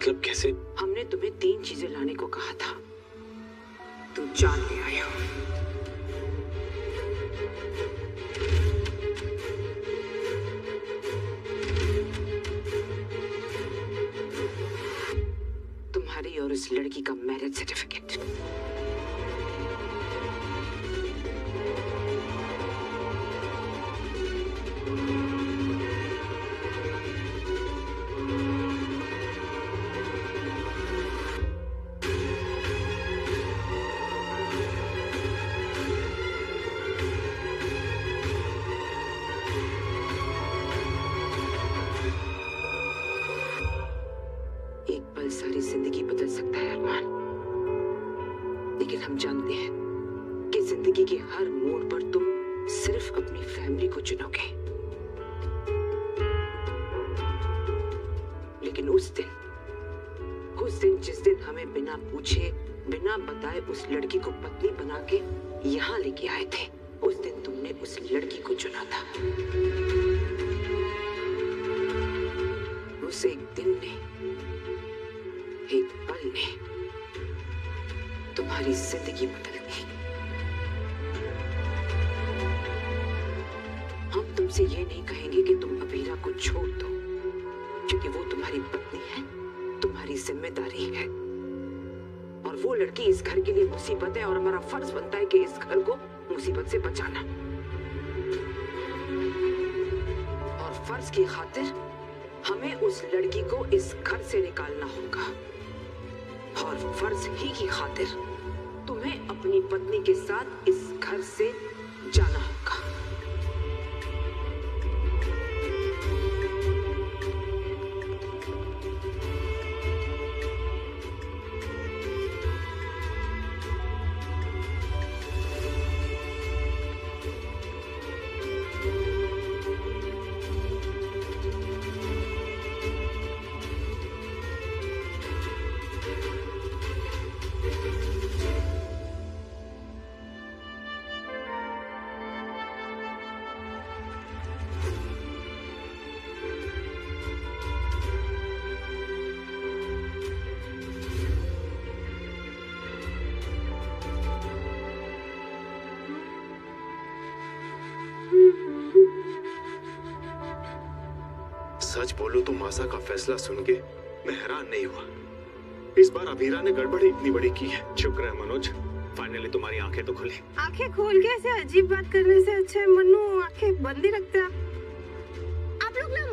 मतलब कैसे? हमने तुम्हें 3 चीजें लाने को कहा था, तुम 4 ले आए हो। तुम्हारी और उस लड़की का मैरिज सर्टिफिकेट। सारी जिंदगी बदल सकता है अरमान, लेकिन हम जानते हैं कि जिंदगी के हर मोड़ पर तुम सिर्फ अपनी फैमिली को चुनोगे। लेकिन उस दिन जिस दिन हमें बिना पूछे बिना बताए उस लड़की को पत्नी बना के यहाँ लेके आए थे, उस दिन तुमने उस लड़की को चुना था। उस एक दिन ने, एक पल ने तुम्हारी जिंदगी बदल दी। हम तुमसे ये नहीं कहेंगे कि तुम अबीरा को छोड़ दो, क्योंकि वो तुम्हारी पत्नी है, तुम्हारी जिम्मेदारी है, और वो लड़की इस घर के लिए मुसीबत है, और हमारा फर्ज बनता है कि इस घर को मुसीबत से बचाना। और फर्ज की खातिर हमें उस लड़की को इस घर से निकालना होगा, और फर्ज ही की खातिर तुम्हें अपनी पत्नी के साथ इस घर से जाना होगा। सच बोलूं तो मासा का फैसला सुन के मैं हैरान नहीं हुआ। इस बार अबीरा ने गड़बड़ी इतनी बड़ी की है। शुक्र है मनोज, फाइनली तुम्हारी आंखें तो खुली। आंखें खोल के ऐसे अजीब बात करने से अच्छा मनु आंखें बंद ही रखते हैं। आप लोग ना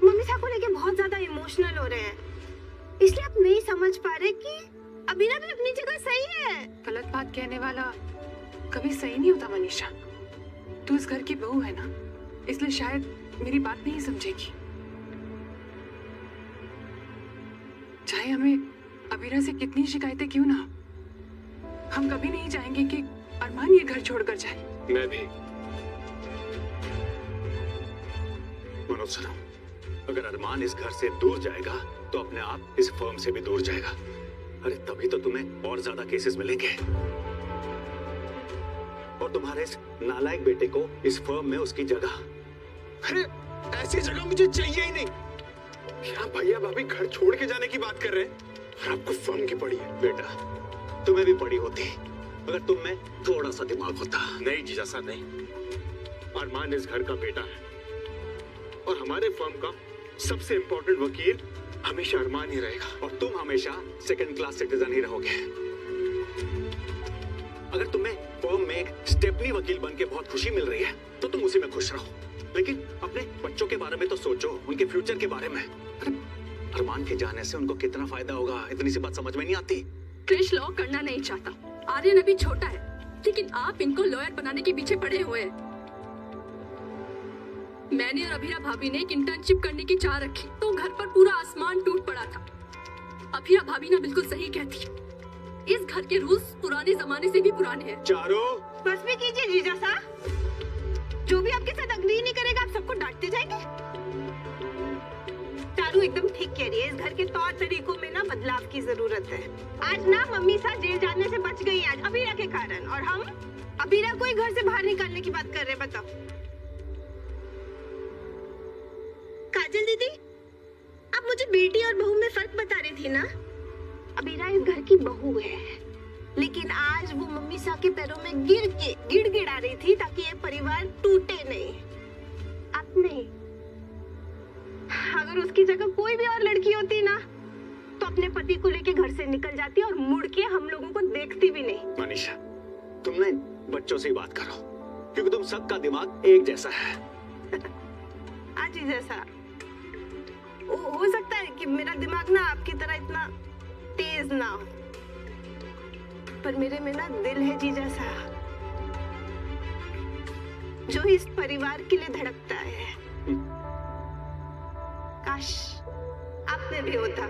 मम्मी साहब को लेके बहुत ज्यादा इमोशनल हो रहे हैं, इसलिए आप नहीं समझ पा रहे कि अबीरा भी अपनी जगह सही है। गलत बात कहने वाला कभी सही नहीं होता मनीषा। तू इस घर की बहू है ना, इसलिए शायद मेरी बात नहीं समझेगी। चाहे हमें अबीरा से कितनी शिकायतें क्यों ना, हम कभी नहीं चाहेंगे कि अरमान ये घर छोड़कर जाए। मैं भी। मनोज सर, अगर अरमान इस घर से दूर जाएगा तो अपने आप इस फर्म से भी दूर जाएगा। अरे तभी तो तुम्हें और ज्यादा केसेस मिलेंगे, और तुम्हारे इस नालायक बेटे को इस फर्म में उसकी जगह। अरे ऐसी जगह मुझे चाहिए ही नहीं। क्या भैया भाभी घर छोड़ के जाने की बात कर रहे हैं, और आपको फर्म की पड़ी है। बेटा तुम्हें भी पड़ी होती अगर तुम में थोड़ा सा दिमाग होता। नहीं जीजा साहब नहीं, अरमान इस घर का बेटा है, और हमारे फर्म का सबसे इम्पोर्टेंट वकील हमेशा अरमान ही रहेगा, और तुम हमेशा सेकंड क्लास सिटीजन ही रहोगे। अगर तुम्हें फर्म में एक स्टेपनी वकील बन के बहुत खुशी मिल रही है तो तुम उसी में खुश रहो, लेकिन अपने बच्चों के बारे में तो सोचो, उनके फ्यूचर के बारे में। अरमान के जाने से उनको कितना फायदा होगा, इतनी सी बात समझ में नहीं आती। क्रिश लॉ करना नहीं चाहता, आर्यन अभी छोटा है, लेकिन आप इनको लॉयर बनाने के पीछे पड़े हुए हैं। मैंने और अभीरा भाभी ने एक इंटर्नशिप करने की चाह रखी तो घर पर पूरा आसमान टूट पड़ा था। अभीरा भाभी ना बिल्कुल सही कहती है, इस घर के रूल्स पुराने जमाने से भी पुराने हैं। चारों बस भी कीजिए जीजा साहब, जो भी आपके साथ अग्री नहीं करेगा आप सबको डांटते जाएंगे। चारू एकदम ठीक कह रही है, इस घर के तौर तरीकों में ना बदलाव की जरूरत है। आज ना मम्मी साहब जेल जाने से बच गई आज अबीरा के कारण, और हम अबीरा को ही घर से बाहर निकालने की बात कर रहे हैं। बताओ काजल दीदी, आप मुझे बेटी और बहू में फर्क बता रही थी ना। अबीरा इस घर की बहू है, लेकिन आज वो मम्मी सा के पैरों में गिर के गिड़गिड़ा रही थी ताकि ये परिवार टूटे नहीं। आप नहीं, अगर उसकी जगह कोई भी और लड़की होती ना तो अपने पति को लेके घर से निकल जाती और मुड़ के हम लोगों को देखती भी नहीं। मनीषा, तुम ना बच्चों से ही बात करो, क्योंकि तुम सबका दिमाग एक जैसा है। आज ही जैसा हो सकता है कि मेरा दिमाग ना आपकी तरह इतना तेज ना हो, पर मेरे में ना दिल है जी जैसा, जो इस परिवार के लिए धड़कता है। काश आप में भी होता।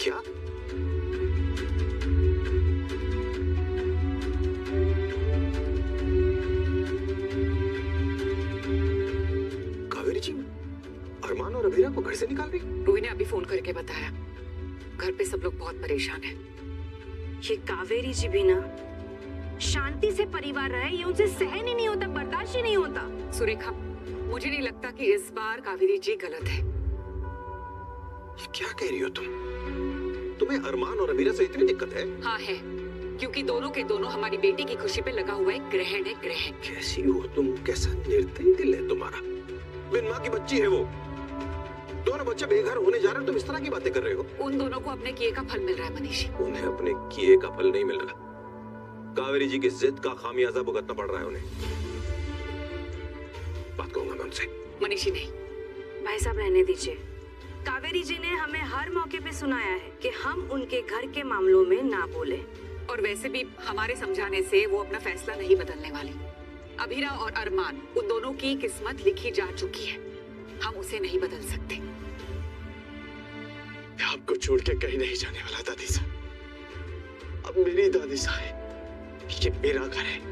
क्या? कावेरी जी अरमान और अबीरा को घर से निकाल रही? रूही ने अभी फोन करके बताया। घर पे सब लोग बहुत परेशान हैं। ये कावेरी जी भी ना शांति से परिवार रहे, ये उनसे सहन ही नहीं होता, बर्दाश्त ही नहीं होता। सुरेखा, मुझे नहीं लगता कि इस बार कावेरी जी गलत है। ये क्या कह रही हो तुम? तुम्हें अरमान और अबीरा से इतनी दिक्कत है? हाँ है, क्योंकि दोनों के दोनों हमारी बेटी की खुशी पे लगा हुआ एक ग्रहण है, ग्रहण। कैसी हो तुम? कैसा निर्दयी दिल है तुम्हारा। बिन माँ की बच्ची है वो, दोनों बच्चे बेघर होने जा रहे हैं, तुम इस तरह की बातें कर रहे हो। उन दोनों को अपने किए का फल मिल रहा है मनीषी। उन्हें अपने किए का फल नहीं मिल रहा, कावेरी जी की जिद का खामियाजा भुगतना पड़ रहा है उन्हें। बात कहूंगा मैं उनसे। मनीषी नहीं। भाई साहब रहने दीजिए। कावेरी जी ने हमें हर मौके पे सुनाया है कि हम उनके घर के मामलों में ना बोले, और वैसे भी हमारे समझाने से वो अपना फैसला नहीं बदलने वाली। अबीरा और अरमान, उन दोनों की किस्मत लिखी जा चुकी है, हम उसे नहीं बदल सकते। आपको छोड़ के कहीं नहीं जाने वाला दादी साहब। अब मेरी दादी साहब है, ये मेरा घर है।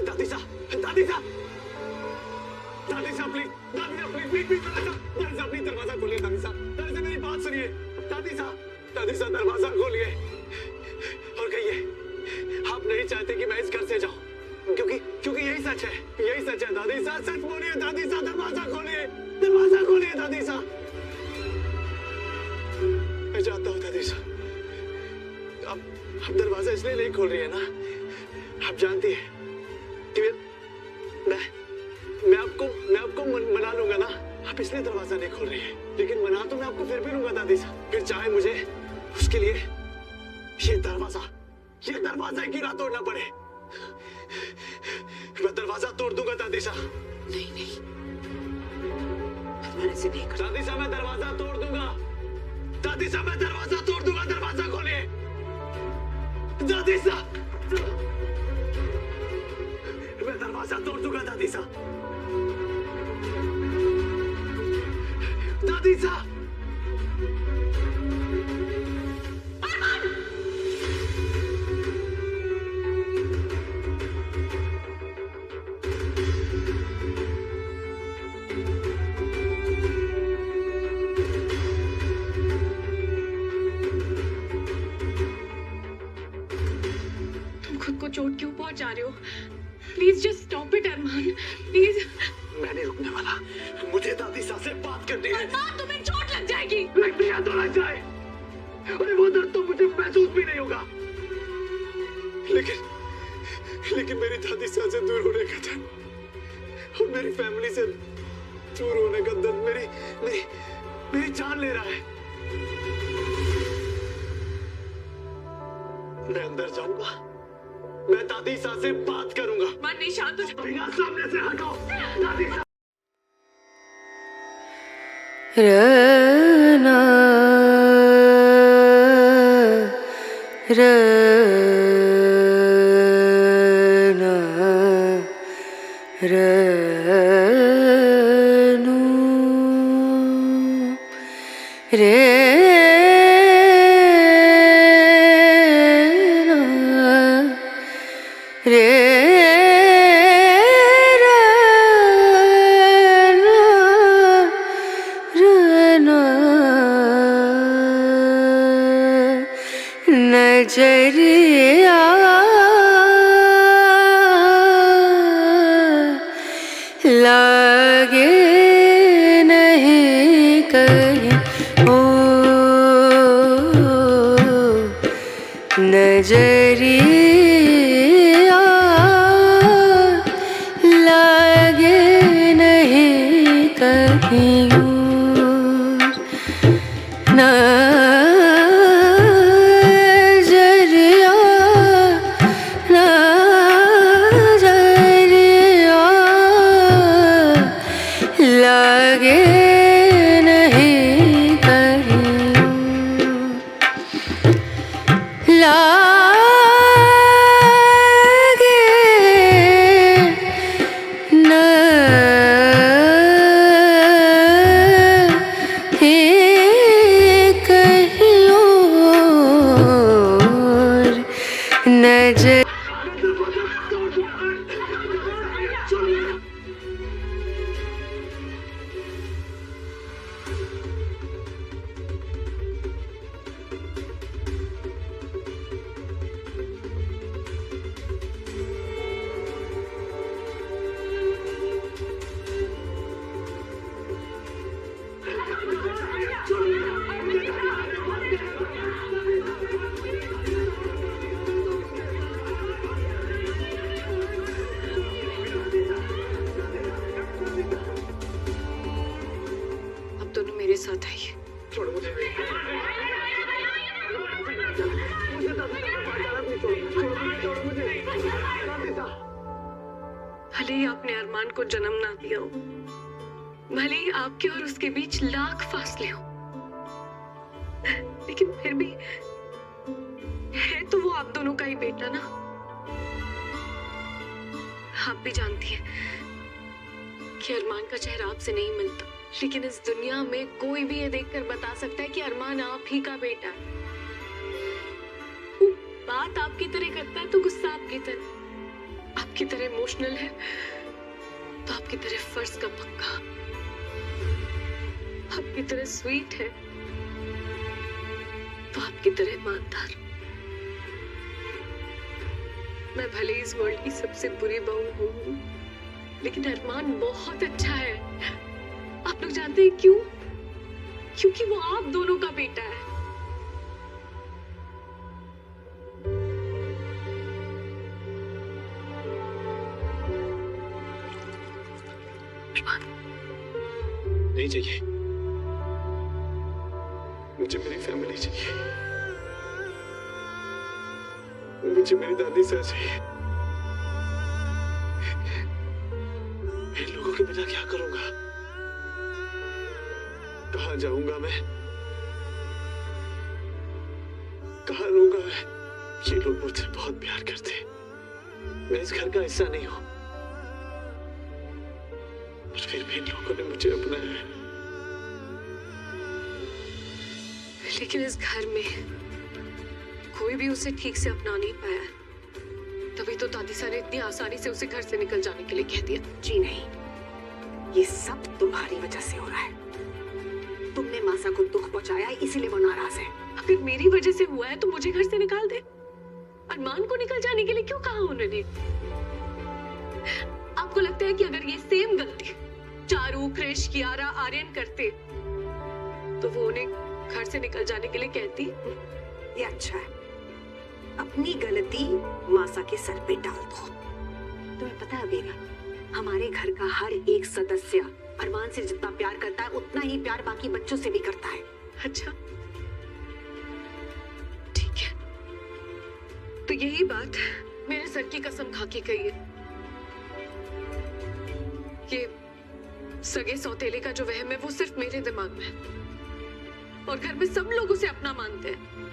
दादी साहब, दादी साहब, दादी साहब प्लीज, दादी साहब प्लीज, प्लीज प्लीज, दादी साहब प्लीज दरवाजा खोलिए। दादी साहब, दादी साहब मेरी बात सुनिए। दादी साहब, दादी साहब दरवाजा खोलिए और कहिए आप नहीं चाहते कि मैं इस घर से जाऊं, क्योंकि यही सच है, यही सच है। दादी साहब सच बोलिए, दादी साहब दरवाजा खोलिए, दरवाजा खोलिए दादी साहब। मैं चाहता हूँ दादी साहब, आप दरवाजा इसलिए नहीं खोल रही है ना, आप जानती है कि मैं आपको मना लूंगा ना, आप इसलिए दरवाजा नहीं खोल रही है, लेकिन मना तो मैं आपको फिर भी लूंगा दादी साहब। फिर चाहे मुझे उसके लिए ये दरवाजा ही गिरा तोड़ना पड़े, मैं दरवाजा तोड़ दूंगा दादी साहब। नहीं नहीं, मैंने ऐसे नहीं कहा। दादी साहब मैं दरवाजा तोड़ दूंगा, दादी साहब मैं दरवाजा तोड़ दूंगा, दरवाजा खोलिए दादी साहब, मैं दरवाजा तोड़ दूंगा दादी साहब, दादी साहब। तुम खुद को चोट क्यों पहुंचा रहे हो? Please just stop it Arman, please. मैं नहीं रुकने वाला, मुझे दादी साहब से बात करनी है। अरमान, तुम्हें चोट लग जाएगी। लगती है तो लग जाए, अरे वो दर्द तो मुझे महसूस भी नहीं होगा, लेकिन मेरी दादी साहब से दूर होने का दर्द और मेरी फैमिली से दूर होने का दर्द मेरी जान ले रहा है। मैं अंदर जाऊंगा, मैं दादी साहब से बात करूंगा। मन नहीं, शांत हो जाओ। बिना सामने से हटाओ दादी साहब। रना र रनु रे रे नजरिया लागे नहीं कहीं ओ नजरिया लागे नहीं कहीं नजरिया नजरिया लागे नहीं कहीं लागे नहीं कहीं और नजर अब दोनों मेरे साथ आइए। भले ही आपने अरमान को जन्म ना दिया हो, भले ही आपके और उसके बीच लाख फासले हो, लेकिन फिर भी है तो वो आप दोनों का ही बेटा ना। आप भी जानती हैं कि अरमान का चेहरा आपसे नहीं मिलता, लेकिन इस दुनिया में कोई भी ये देखकर बता सकता है कि अरमान आप ही का बेटा है। वो बात आपकी तरह करता है तो गुस्सा आपकी तरह इमोशनल है तो आपकी तरह फर्ज का पक्का, आपकी तरह स्वीट है तो आपकी तरह ईमानदार। मैं भले इस वर्ल्ड की सबसे बुरी बहू हूँ, लेकिन अरमान बहुत अच्छा है। आप लोग जानते हैं क्यों? क्योंकि वो आप दोनों का बेटा है। नहीं चाहिए, मुझे मेरी फैमिली चाहिए, मुझे मेरी दादी से चाहिए। इन लोगों के बिना क्या करूंगा? कहाँ जाऊंगा मैं? कहाँ रहूंगा मैं? ये लोग मुझसे बहुत प्यार करते हैं, मैं इस घर का हिस्सा नहीं हूं, पर फिर भी इन लोगों ने मुझे अपनाया है। लेकिन इस घर में कोई भी उसे ठीक से अपना नहीं पाया, तभी तो दादी सा ने इतनी आसानी से उसे घर से निकल जाने के लिए कह दिया। जी नहीं, ये सब तुम्हारी वजह से हो रहा है। तुमने मासा को दुख पहुंचाया इसीलिए वो नाराज है। अगर मेरी वजह से हुआ है तो मुझे घर से निकाल दे। अरमान को निकल जाने के लिए क्यों कहा उन्होंने? आपको लगता है कि अगर ये सेम गलती चारू, क्रिश, कियारा, आर्यन करते तो वो उन्हें घर से निकल जाने के लिए कहती? ये अच्छा है, अपनी गलती मासा के सर पे डाल दो। तुम्हें पता है बेगा, हमारे घर का हर एक सदस्य अरमान से जितना प्यार करता है उतना ही प्यार बाकी बच्चों से भी करता है। अच्छा ठीक है, तो यही बात मेरे सर की कसम खा के कही है। ये सगे सौतेले का जो वहम है वो सिर्फ मेरे दिमाग में है और घर में सब लोग उसे अपना मानते हैं।